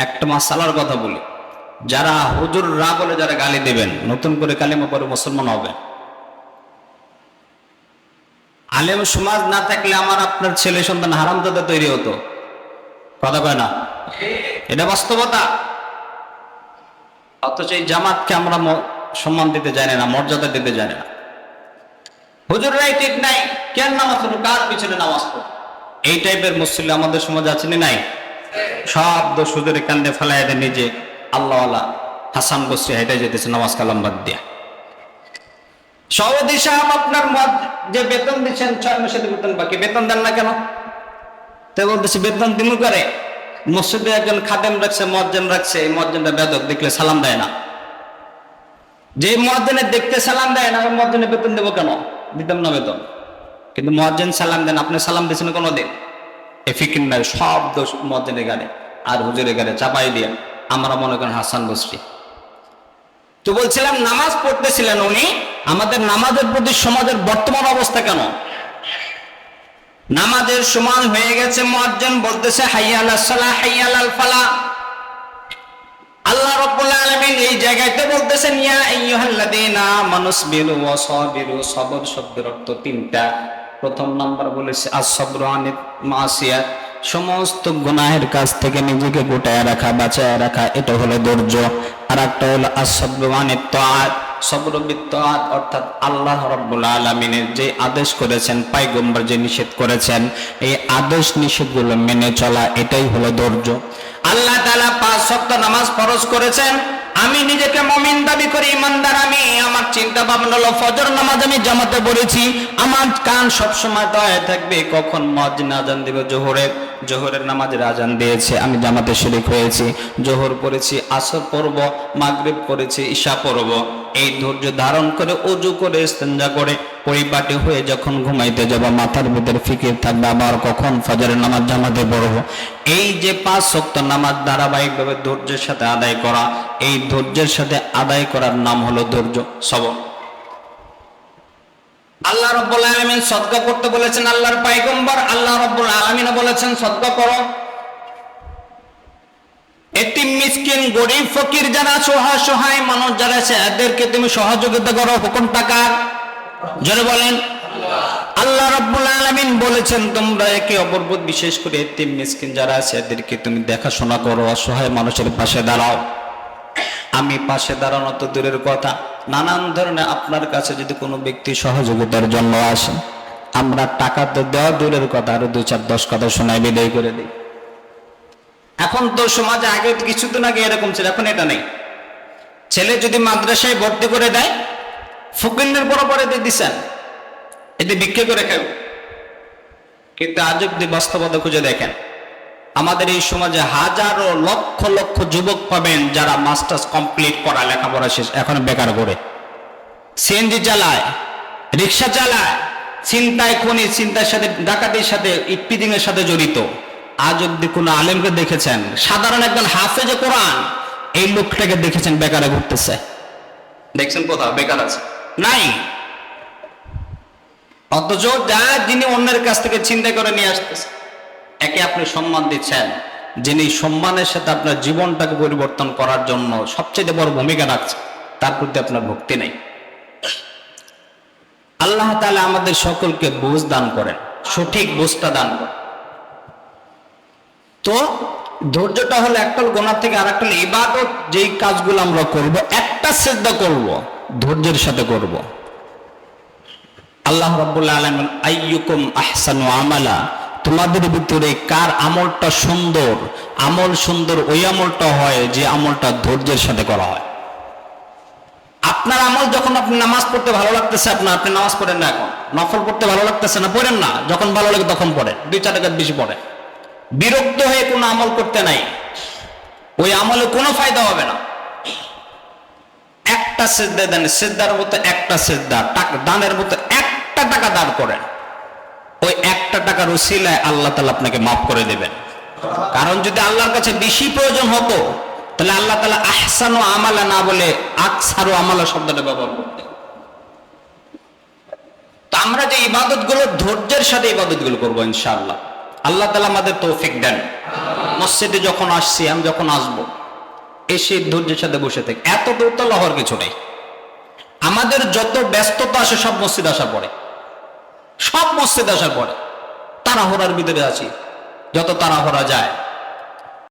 একটা মাসালার কথা বলি, যারা হুজুররা বলে যারা গালি দেবেন, নতুন করে কালিমা পড়ে মুসলমান হবে, আলেম সমাজ না থাকলে আমার আপনার ছেলে সন্তান হারামজাদা তৈরি হতো। কথা কয় না? এটা বাস্তবতা। অথচ এই জামাতকে আমরা সম্মান দিতে জানি না, মর্যাদা দিতে জানি না। হুজুররাই ঠিক নাই, কেন নামাজ পড়ো, কার পিছনে নামাজ পড়ো? এই টাইপের মুসল্লি আমাদের সমাজে আছে না নাই? সব দোষ হুজুরের কান্দে ফেলায় দেয়, নিজে আল্লাহওয়ালা হাসান বসরি হেঁটে যেতেছে নামাজ কালাম বাদ দিয়া। সভাপতি সাহেব আপনার যে বেতন দিচ্ছেন 6 মাসে বেতন বাকি, বেতন দেন না কেন? তাই বলতেছে বেতন দিমু করে। মসজিদে একজন খাদেম রাখছে, মুয়াজ্জিন রাখছে, এই মুয়াজ্জিনটা বেদক, দেখলে সালাম দেয় না। যে মুয়াজ্জিনের দেখতে সালাম দেয় না, ওই মুয়াজ্জিনের বেতন দেবো কেন? দিতাম না বেতন। কিন্তু মুয়াজ্জিন সালাম দেন, আপনি সালাম দিয়েছেন কোনোদিন? এই ফিকির নাই, সব দোষ মুয়াজ্জিনের গানে আর হুজুরের গানে চাপাই দিয়ে আমরা মনে করেন হাসান বসরি। তো বলছিলাম নামাজ পড়তেছিলেন উনি, আমাদের নামাজের প্রতি সমাজের বর্তমান অবস্থা কেন? নামাজের সময় হয়ে গেছে, মুয়াজ্জিন বলতেছে হাইয়া আলাস সালাহ হাইয়া আলাল ফালাহ। আল্লাহ রাব্বুল আলামিন এই জায়গাতে বলতেছেন ইয়া আইয়ুহাল্লাযীনা আমানুসবিরু ওয়া সাবিরু। সবর শব্দের অর্থ তিনটা। প্রথম নাম্বার বলেছে আস-সাবরু আনিল মাসিয়াত, সমস্ত গুনাহের কাছ থেকে নিজেকে গোটায় রাখা, বাঁচায় রাখা, এটা হলো ধৈর্য। আর একটা হলো আস-সাবরু আনিত তাআত, সবর বিত্তাআত, অর্থাৎ আল্লাহ রাব্বুল আলামিনের যে আদেশ করেছেন, পয়গম্বর যে নিষেধ করেছেন, এই আদেশ নিষেধগুলো মেনে চলা, এটাই হলো ধৈর্য। আল্লাহ তাআলা 5 ওয়াক্ত নামাজ ফরজ করেছেন। আমি নিজেকে মুমিন দাবি করি, ইমানদার আমি। আমার চিন্তা ভাবনা হলো ফজর নামাজ আমি জামাতে পড়েছি, আমার কান সবসময় দয়া থাকবে কখন মুয়াজ্জিন আজান দিবে। জোহরের নামাজের আজান দিয়েছে, আমি জামাতে শরীক হয়েছি, জোহর পড়েছি, আসর পড়ব, মাগরিব পড়েছি, ঈশা পড়ব। এই ধৈর্য ধারণ করে ওযু করে ইস্তেঞ্জা করে পরিপাটি হয়ে যখন ঘুমাইতে যাব, মাথার ভিতরে ফিকির থাকবে আবার কখন ফজরের নামাজ জামাতে পড়ব। এই যে 5 ওয়াক্ত নামাজ ধারাবাহিকভাবে ধৈর্যের সাথে আদায় করা, এই ধৈর্যের সাথে আদায় করার নাম হলো ধৈর্য, সবর। আল্লাহ রাব্বুল আলামিন সদকা করতে বলেছেন, আল্লাহর পয়গম্বর আল্লাহ রাব্বুল আলামিন বলেছেন সদকা করো। এতিম মিসকিন গরিব ফকির যারা সহায় মানুষ যারা আছে, এদেরকে তুমি সহযোগিতা করো। হুকুম টাকার, জোরে বলেন আল্লাহ রাব্বুল আলামিন বলেছেন তোমরা একে অপর প্রতি, বিশেষ করে এতিম মিসকিন যারা আছে এদেরকে তুমি দেখাশোনা করো, অসহায় মানুষের পাশে দাঁড়াও। আমি পাশে দাঁড়ানো তো দূরের কথা, নানান ধরনের আপনার কাছে যদি কোনো ব্যক্তি সহযোগিতার জন্য আসে, আমরা টাকা তো দেওয়া দূরের কথা, আরো 2-4-10 কথা শোনায় বিদায় করে দিই। এখন তো সমাজে আগে কিছুদিন আগে এরকম ছিল, এখন এটা নেই। ছেলে যদি মাদ্রাসায় ভর্তি করে দেয়, ফকিরের বরাবরে দিয়ে দিচ্ছেন, এতে ভিক্ষে করে খাবে। কিন্তু আজ অব্দি বাস্তবতা খুঁজে দেখেন, আমাদের এই সমাজে হাজারো লক্ষ লক্ষ যুবক পাবেন যারা মাস্টার্স কমপ্লিট করা, লেখাপড়া শেষ, এখন বেকার করে সিএনজি চালায়, রিক্সা চালায়, চিন্তায় খুনি, চিন্তার সাথে ডাকাতির সাথে, ইপিজিং এর সাথে জড়িত। আজ অব্দি কোন আলেমকে দেখেছেন? সাধারণ একজন হাফেজে কোরআন এই লোকটাকে দেখেছেন বেকারে ঘুরতেছে? দেখছেন কোথাও বেকার আছে? নাই। অথচ যা যিনি অন্যের কাছ থেকে চিন্তা করে নিয়ে আসতেছে, একে আপনি সম্মান দিচ্ছেন, যিনি সম্মানের সাথে আপনার জীবনটাকে পরিবর্তন করার জন্য সবচেয়ে বড় ভূমিকা রাখছে, তার প্রতি আপনার ভক্তি নেই। আল্লাহ তাআলা আমাদের সকলকে বুঝ দান করেন, সঠিক বুঝটা দান করেন। তো ধৈর্যটা হলো একটা গুনাহ থেকে আর একটা ইবাদত, যেই কাজগুলো আমরা করব, একটা সিজদা করব, ধৈর্যের সাথে করব। আল্লাহ রাব্বুল আলামিন আইয়ুকুম আহসানু আমালা, তোমাদের ভিতরে কার আমলটা সুন্দর? আমল সুন্দর ওই আমলটা হয় যে আমলটা ধৈর্যের সাথে করা হয়। আপনার আমল যখন আপনি নামাজ পড়তে ভালো লাগতেছে, আপনি নামাজ পড়েন না, এখন নফল পড়তে ভালো লাগতেছে না, পড়েন না, যখন ভালো লাগে তখন পড়েন, 2-4 রাকাত বেশি পড়েন। বিরক্ত হয়ে কোনো আমল করতে নাই, ওই আমলে কোনো ফায়দা হবে না। একটা সিজদা দেন, সিজদার মতো একটা সিজদা, দানের মতো একটা টাকা দান করেন, ওই একটা টাকার উসিলায় আল্লাহ তাআলা আপনাকে মাফ করে দেবেন। কারণ যদি আল্লাহর কাছে বেশি প্রয়োজন হতো, তাহলে আল্লাহ তাআলা আহসানু আমালা না বলে আকসারু আমালা শব্দটা ব্যবহার করতেন। তো আমরা যে ইবাদতগুলো ধৈর্যের সাথে ইবাদতগুলো করবো ইনশাআল্লাহ, আল্লাহ তাআলা আমাদের তৌফিক দেন। মসজিদে যখন আসছি, আমি যখন আসবো, এসে ধৈর্যের সাথে বসে থাকি, এত দৌতলা হওয়ার কিছু নেই। আমাদের যত ব্যস্ততা আসে সব মসজিদ আসার পরে, সব মসজিদ আসার পরে তাড়াহুড়ার ভিতরে আছি, যত তাড়াহুড়া যায়